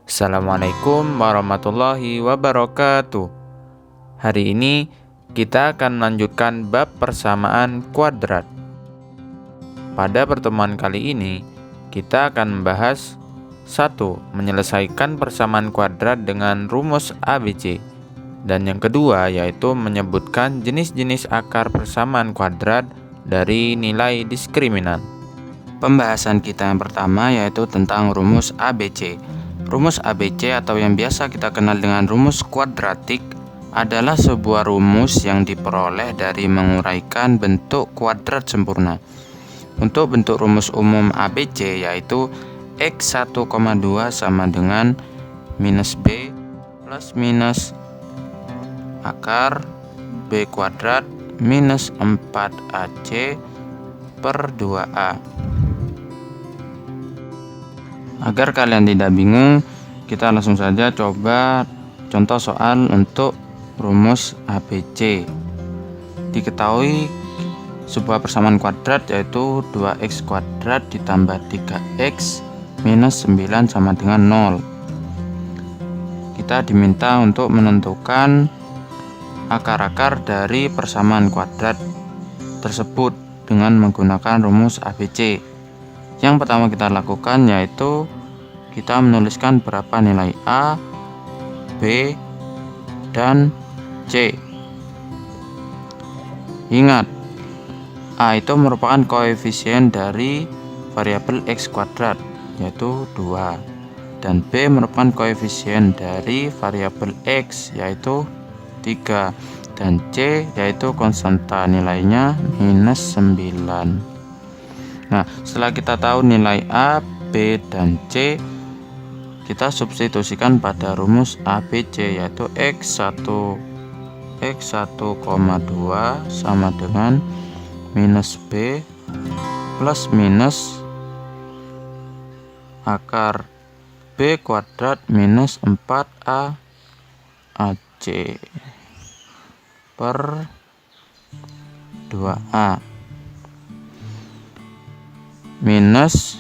Assalamualaikum warahmatullahi wabarakatuh. Hari ini kita akan melanjutkan bab persamaan kuadrat. Pada pertemuan kali ini, kita akan membahas 1. Menyelesaikan persamaan kuadrat dengan rumus ABC. Dan yang kedua yaitu menyebutkan jenis-jenis akar persamaan kuadrat dari nilai diskriminan. Pembahasan kita yang pertama yaitu tentang rumus ABC. Rumus ABC atau yang biasa kita kenal dengan rumus kuadratik adalah sebuah rumus yang diperoleh dari menguraikan bentuk kuadrat sempurna. Untuk bentuk rumus umum ABC yaitu X1,2 sama dengan minus B plus minus akar B kuadrat minus 4AC per 2A. Agar kalian tidak bingung, kita langsung saja coba contoh soal untuk rumus ABC. Diketahui sebuah persamaan kuadrat yaitu 2x kuadrat ditambah 3x minus 9 sama dengan 0. Kita diminta untuk menentukan akar-akar dari persamaan kuadrat tersebut dengan menggunakan rumus ABC. Yang pertama kita lakukan yaitu kita menuliskan berapa nilai A, B, dan C. Ingat, A itu merupakan koefisien dari variabel X kuadrat yaitu 2, dan B merupakan koefisien dari variabel X yaitu 3, dan C yaitu konstanta nilainya minus 9. Nah, setelah kita tahu nilai A, B, dan C, kita substitusikan pada rumus ABC yaitu X1,2 sama dengan minus B plus minus akar B kuadrat minus 4A AC per 2A minus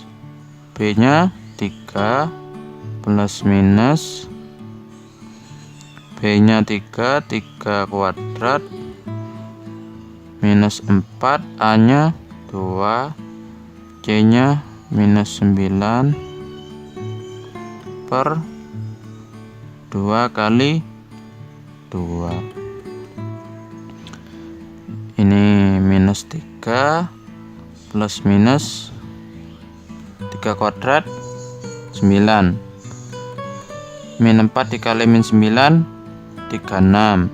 B nya 3 plus minus B nya 3 kuadrat minus 4 A nya 2 C nya minus 9 per 2 kali 2. Ini minus 3 plus minus 3 kuadrat 9, min 4 dikali min 9 36,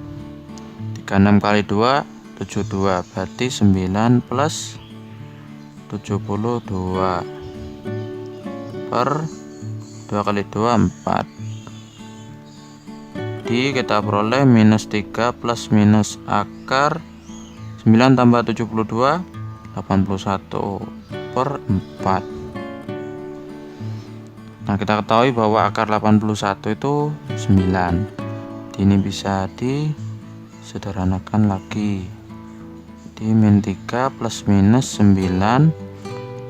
36 kali 2 72, berarti 9 plus 72 per 2 kali 2 4. Jadi kita peroleh minus 3 plus minus akar 9 tambah 72 81 per 4. Nah, kita ketahui bahwa akar 81 itu 9. Ini bisa disederhanakan lagi. Di min 3 plus minus 9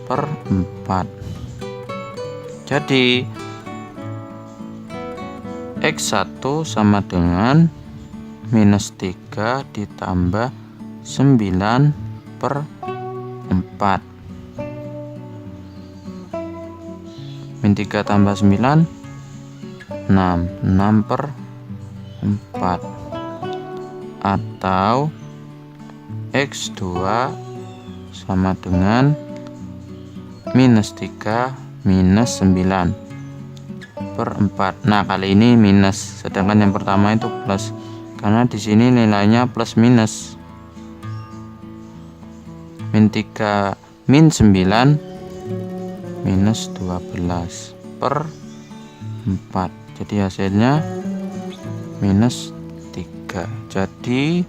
per 4. Jadi X1 sama dengan minus 3 ditambah 9 per 4. Min 3 tambah 9 6 per 4, atau X2 sama dengan minus 3 minus 9 per 4. Nah, kali ini minus, sedangkan yang pertama itu plus, karena di sini nilainya plus minus. Min 3 min 9 minus 12 per 4. Jadi hasilnya minus 3. Jadi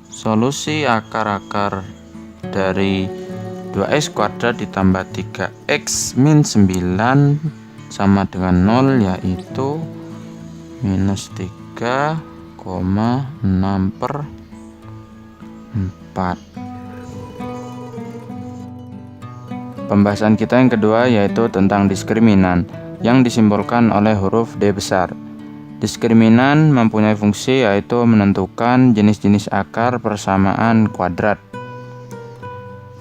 solusi akar-akar dari 2x kuadrat ditambah 3x min 9 sama dengan 0 yaitu minus 3,6 per 4. Pembahasan kita yang kedua yaitu tentang diskriminan. yang disimbolkan oleh huruf D besar. Diskriminan mempunyai fungsi yaitu menentukan jenis-jenis akar persamaan kuadrat.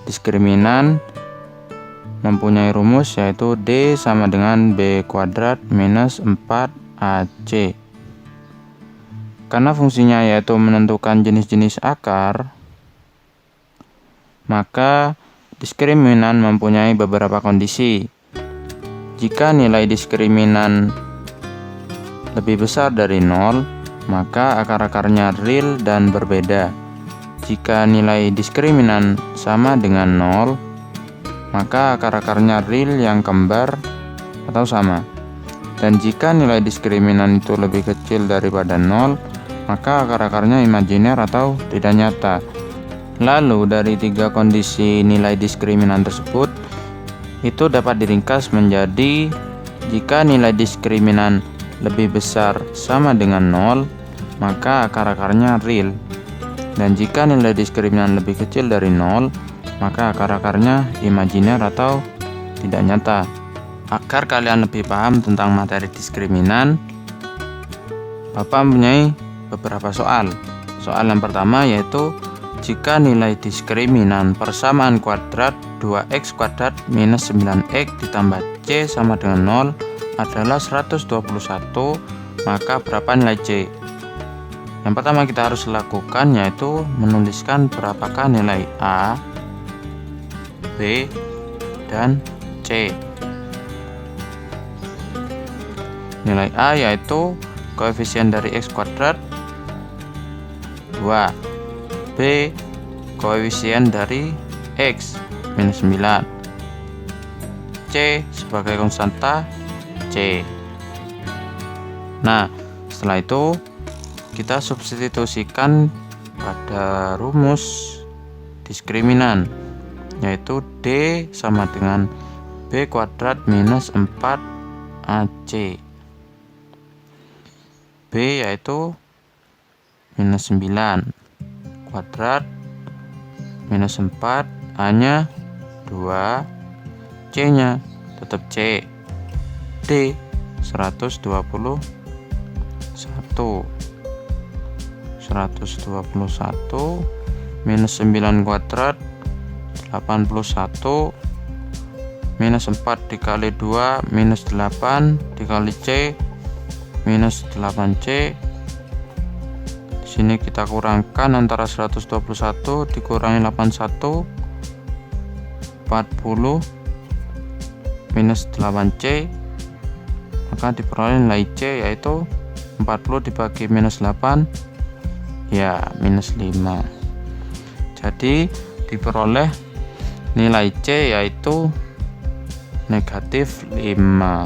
Diskriminan mempunyai rumus yaitu D sama dengan B kuadrat minus 4AC. Karena fungsinya yaitu menentukan jenis-jenis akar, maka diskriminan mempunyai beberapa kondisi. Jika nilai diskriminan lebih besar dari 0, maka akar-akarnya real dan berbeda. Jika nilai diskriminan sama dengan 0, maka akar-akarnya real yang kembar atau sama. Dan jika nilai diskriminan itu lebih kecil daripada 0, maka akar-akarnya imajiner atau tidak nyata. Lalu dari 3 kondisi nilai diskriminan tersebut, itu dapat diringkas menjadi jika nilai diskriminan lebih besar sama dengan 0, maka akar-akarnya real. Dan jika nilai diskriminan lebih kecil dari 0, maka akar-akarnya imajiner atau tidak nyata. Agar kalian lebih paham tentang materi diskriminan, Bapak mempunyai beberapa soal. Soal yang pertama yaitu jika nilai diskriminan persamaan kuadrat 2x kuadrat minus 9x ditambah c sama dengan 0 adalah 121, maka berapa nilai C? Yang pertama kita harus lakukan yaitu menuliskan berapakah nilai A, B, dan C. Nilai A yaitu koefisien dari x kuadrat 2, B koefisien dari x minus 9, C sebagai konstanta C. Nah, setelah itu kita substitusikan pada rumus diskriminan yaitu D sama dengan B kuadrat minus 4AC. B yaitu minus 9 kuadrat minus 4, A-nya 2, C-nya tetap C. D 121 minus 9 kuadrat 81 minus 4 dikali 2 minus 8 dikali C minus 8C. Di sini kita kurangkan antara 121 dikurangi 81, 40 minus 8C, maka diperoleh nilai C yaitu 40 dibagi minus 8, ya minus 5. Jadi diperoleh nilai C yaitu negatif 5.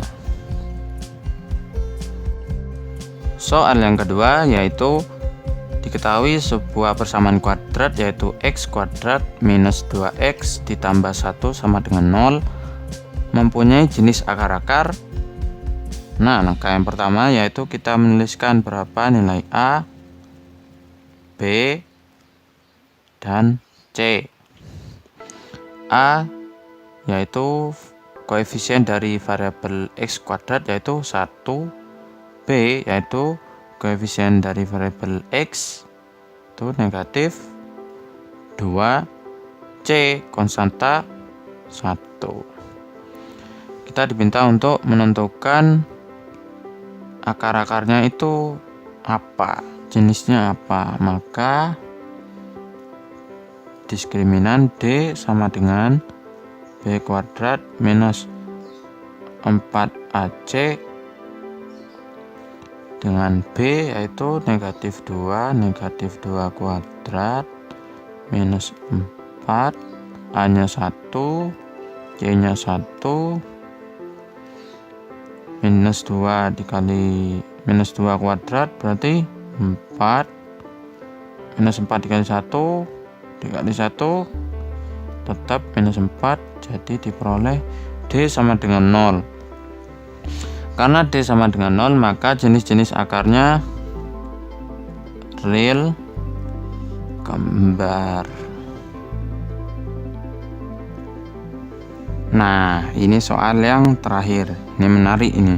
Soal yang kedua yaitu diketahui sebuah persamaan kuadrat yaitu x kuadrat minus 2x ditambah 1 sama dengan 0 mempunyai jenis akar-akar. Nah, langkah yang pertama yaitu kita menuliskan berapa nilai A, B, dan C. A yaitu koefisien dari variabel x kuadrat yaitu 1, B yaitu koefisien dari variabel x itu negatif 2, C konstanta 1. Kita diminta untuk menentukan akar-akarnya itu apa, jenisnya apa. Maka diskriminan D sama dengan B kuadrat minus 4AC dengan B yaitu negatif 2 kuadrat minus 4, A-nya 1, C-nya 1, minus 2 dikali minus 2 kuadrat berarti 4, minus 4 dikali 1 tetap minus 4, jadi diperoleh D sama dengan 0. Karena D sama dengan 0 maka jenis-jenis akarnya real kembar. Nah, ini soal yang terakhir Ini menarik ini.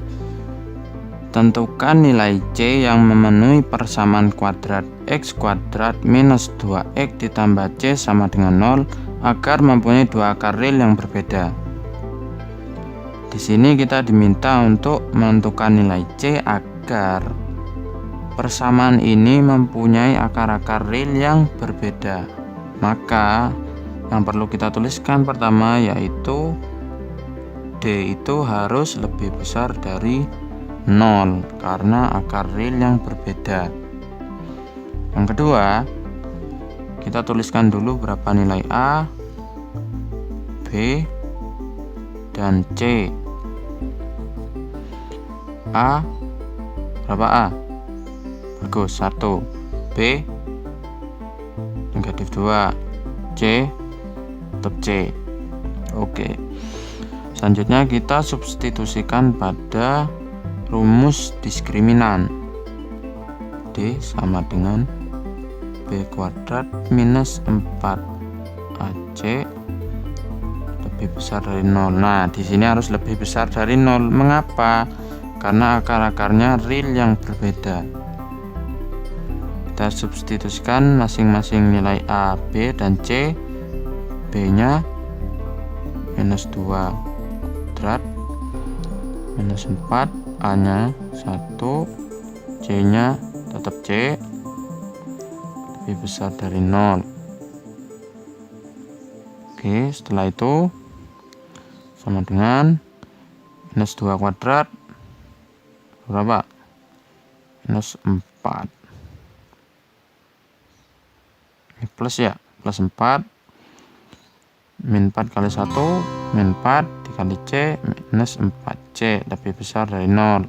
Tentukan nilai C yang memenuhi persamaan kuadrat X kuadrat minus 2X ditambah C sama dengan 0 agar mempunyai dua akar real yang berbeda. Di sini kita diminta untuk menentukan nilai C agar persamaan ini mempunyai akar-akar real yang berbeda. Maka yang perlu kita tuliskan pertama yaitu D itu harus lebih besar dari 0 karena akar real yang berbeda. Yang kedua, kita tuliskan dulu berapa nilai A, B, dan C. A berapa A? Bagus, 1. B negatif 2. C tetap C. Oke. Selanjutnya kita substitusikan pada rumus diskriminan. D sama dengan B kuadrat minus 4AC lebih besar dari 0. Nah, di sini harus lebih besar dari 0. Mengapa? Karena akar-akarnya real yang berbeda. Kita substitusikan masing-masing nilai A, B, dan C. B-nya minus 2 kuadrat minus 4, A-nya 1, C-nya tetap C lebih besar dari 0. Oke, setelah itu sama dengan minus 2 kuadrat berapa? Minus 4. Ini plus ya, plus 4. Min 4 kali 1, min 4 dikali C minus 4C lebih besar dari 0.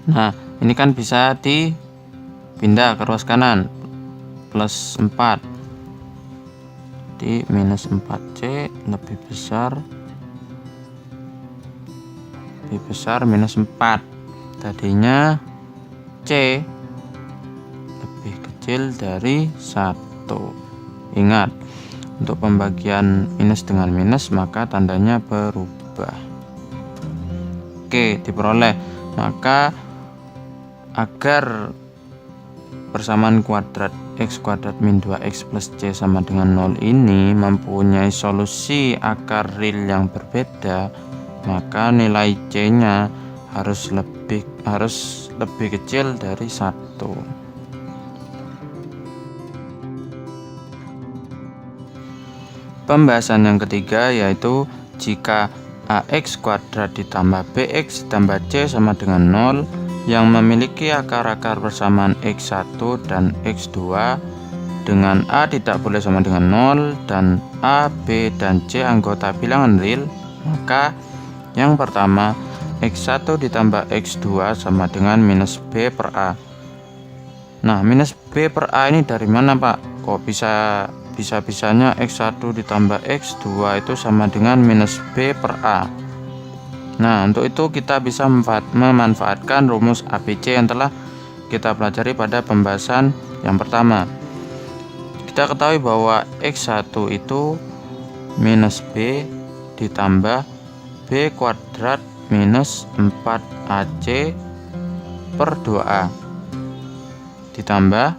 Nah, ini kan bisa dipindah ke ruas kanan, plus 4 di minus 4C lebih besar minus 4. Tadinya C lebih kecil dari 1. Ingat, untuk pembagian minus dengan minus maka tandanya berubah. Oke, diperoleh. Maka agar persamaan kuadrat X kuadrat min 2X plus C sama dengan 0 ini mempunyai solusi akar real yang berbeda, maka nilai C nya harus lebih kecil dari 1. Pembahasan yang ketiga yaitu jika AX kuadrat ditambah BX ditambah C sama dengan 0 yang memiliki akar-akar persamaan X1 dan X2 dengan A tidak boleh sama dengan 0 dan A, B, dan C anggota bilangan real, maka yang pertama X1 ditambah X2 sama dengan minus B per A. Nah, minus B per A ini dari mana, Pak? Kok bisa-bisanya X1 ditambah X2 itu sama dengan minus B per A? Nah, untuk itu kita bisa memanfaatkan rumus ABC yang telah kita pelajari pada pembahasan yang pertama. Kita ketahui bahwa X1 itu minus B ditambah B kuadrat minus 4AC per 2A ditambah,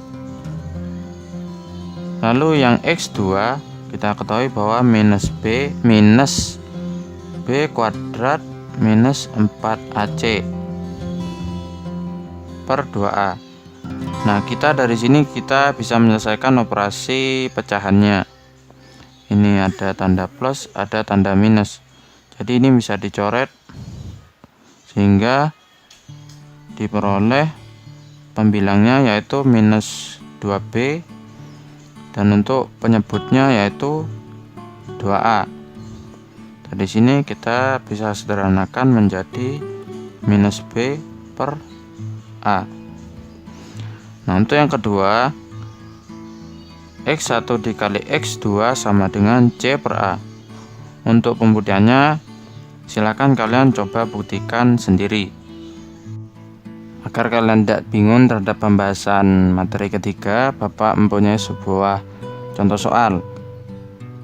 lalu yang X2 kita ketahui bahwa minus B kuadrat minus 4AC per 2A. Nah, dari sini kita bisa menyelesaikan operasi pecahannya. Ini ada tanda plus, ada tanda minus. Jadi ini bisa dicoret sehingga diperoleh pembilangnya yaitu minus 2B dan untuk penyebutnya yaitu 2A. Dari sini kita bisa sederhanakan menjadi minus B per A. Nah, untuk yang kedua, X1 dikali X2 sama dengan C per A. Untuk pembuktiannya silakan kalian coba buktikan sendiri. Agar kalian tidak bingung terhadap pembahasan materi ketiga, Bapak mempunyai sebuah contoh soal.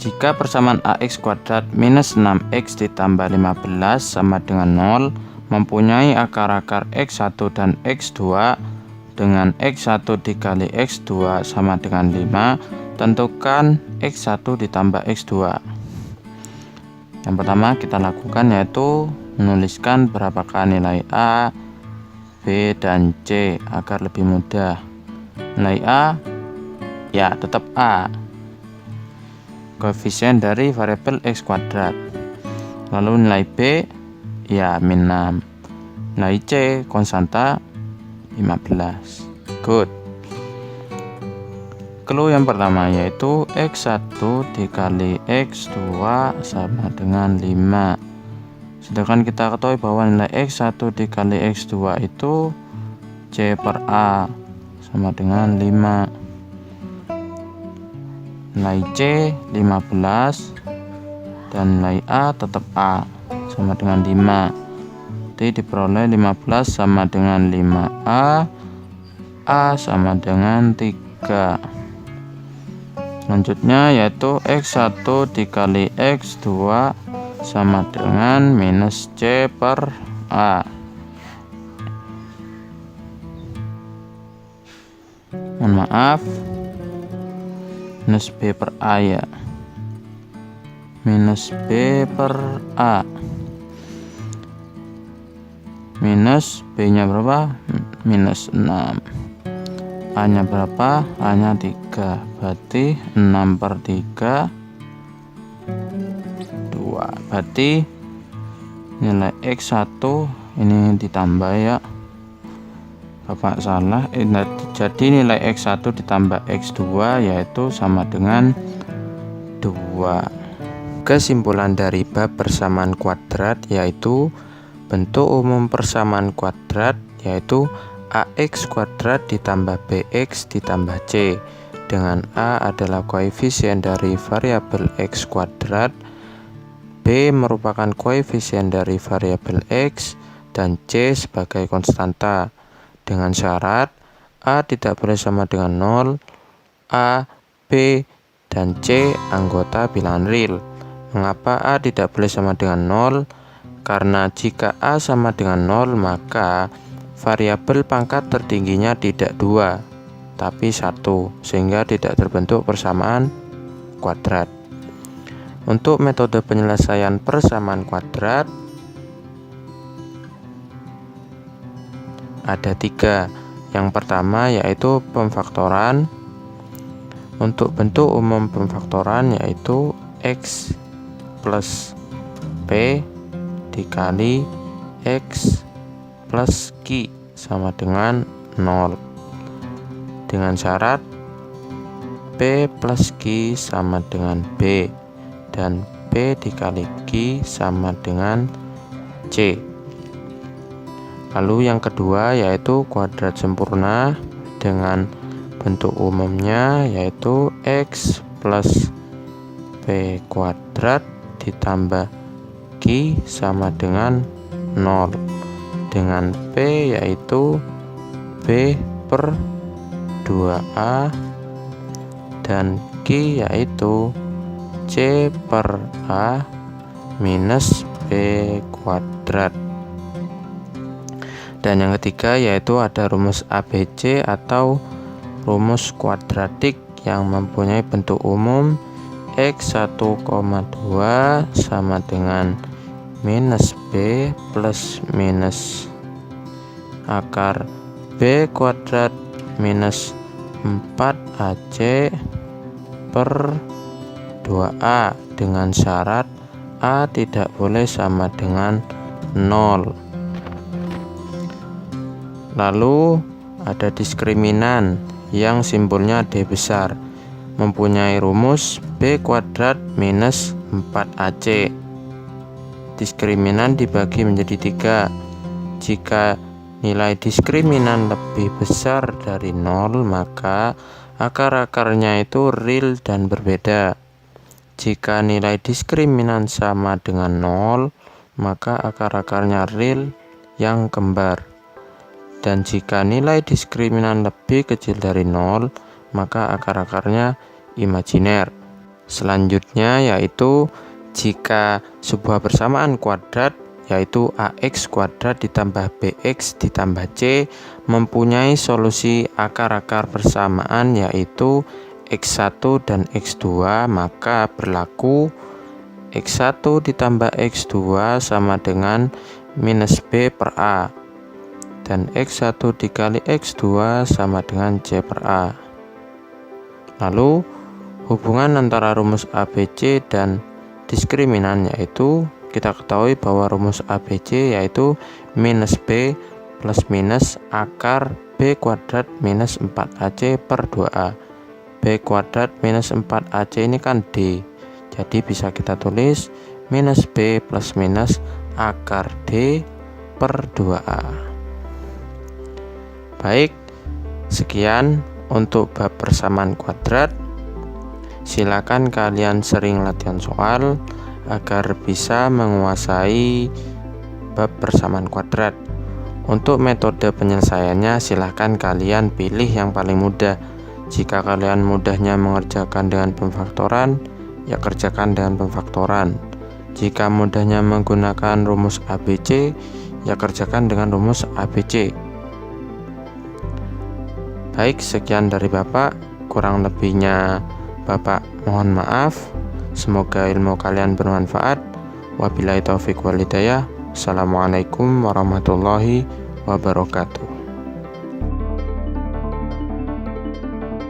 Jika persamaan ax kuadrat minus 6x ditambah 15 sama dengan 0 mempunyai akar-akar x1 dan x2 dengan x1 dikali x2 sama dengan 5, tentukan x1 ditambah x2. Yang pertama kita lakukan yaitu menuliskan berapakah nilai A, B, dan C agar lebih mudah. Nilai A ya tetap A, koefisien dari variabel x kuadrat. Lalu nilai B ya min 6. Nilai C konstanta 15. Good. Clue yang pertama yaitu x1 dikali x2 sama dengan 5. Sedangkan kita ketahui bahwa nilai x1 dikali x2 itu C per A sama dengan 5. Nilai C 15 dan nilai A tetap A sama dengan 5. Jadi diperoleh 15 sama dengan 5A, A sama dengan 3. Selanjutnya yaitu x1 dikali x2 sama dengan minus C per A. Mohon maaf, minus B per A ya, minus B per A, minus B nya berapa? Minus 6. A nya berapa? A nya 3, berarti 6 per 3 2. Berarti nilai x1 ini ditambah ya, Bapak salah. Jadi nilai x1 ditambah x2 yaitu sama dengan 2. Kesimpulan dari bab persamaan kuadrat yaitu bentuk umum persamaan kuadrat yaitu ax kuadrat ditambah bx ditambah c, dengan a adalah koefisien dari variabel x kuadrat, b merupakan koefisien dari variabel x, dan c sebagai konstanta. Dengan syarat A tidak boleh sama dengan 0, A, B, dan C anggota bilangan real. Mengapa A tidak boleh sama dengan 0? Karena jika A sama dengan 0 maka variabel pangkat tertingginya tidak 2 tapi 1, sehingga tidak terbentuk persamaan kuadrat. Untuk metode penyelesaian persamaan kuadrat ada 3. Yang pertama yaitu pemfaktoran. Untuk bentuk umum pemfaktoran yaitu x plus p dikali x plus q sama dengan 0, dengan syarat p plus q sama dengan b dan p dikali q sama dengan c. Lalu yang kedua yaitu kuadrat sempurna dengan bentuk umumnya yaitu x plus p kuadrat ditambah q sama dengan 0, dengan p yaitu b per 2a dan q yaitu c per a minus b kuadrat. Dan yang ketiga yaitu ada rumus ABC atau rumus kuadratik yang mempunyai bentuk umum x1,2 sama dengan minus b plus minus akar b kuadrat minus 4ac per 2a, dengan syarat a tidak boleh sama dengan 0. Lalu ada diskriminan yang simbolnya D besar, mempunyai rumus B kuadrat minus 4AC. Diskriminan dibagi menjadi 3. Jika nilai diskriminan lebih besar dari 0 maka akar-akarnya itu real dan berbeda. Jika nilai diskriminan sama dengan 0 maka akar-akarnya real yang kembar. Dan jika nilai diskriminan lebih kecil dari 0 maka akar-akarnya imajiner. Selanjutnya yaitu jika sebuah persamaan kuadrat yaitu AX kuadrat ditambah BX ditambah C mempunyai solusi akar-akar persamaan yaitu X1 dan X2, maka berlaku X1 ditambah X2 sama dengan minus B per A, dan X1 dikali X2 sama dengan C per A. Lalu hubungan antara rumus ABC dan diskriminan yaitu kita ketahui bahwa rumus ABC yaitu minus B plus minus akar B kuadrat minus 4AC per 2A. B kuadrat minus 4AC ini kan D, jadi bisa kita tulis minus B plus minus akar D per 2A. Baik, sekian untuk bab persamaan kuadrat. Silakan kalian sering latihan soal agar bisa menguasai bab persamaan kuadrat. Untuk metode penyelesaiannya silahkan kalian pilih yang paling mudah. Jika kalian mudahnya mengerjakan dengan pemfaktoran, ya kerjakan dengan pemfaktoran. Jika mudahnya menggunakan rumus ABC, ya kerjakan dengan rumus ABC. Baik, sekian dari Bapak. Kurang lebihnya Bapak mohon maaf. Semoga ilmu kalian bermanfaat. Wabillahi taufiq wal hidayah. Assalamualaikum warahmatullahi wabarakatuh.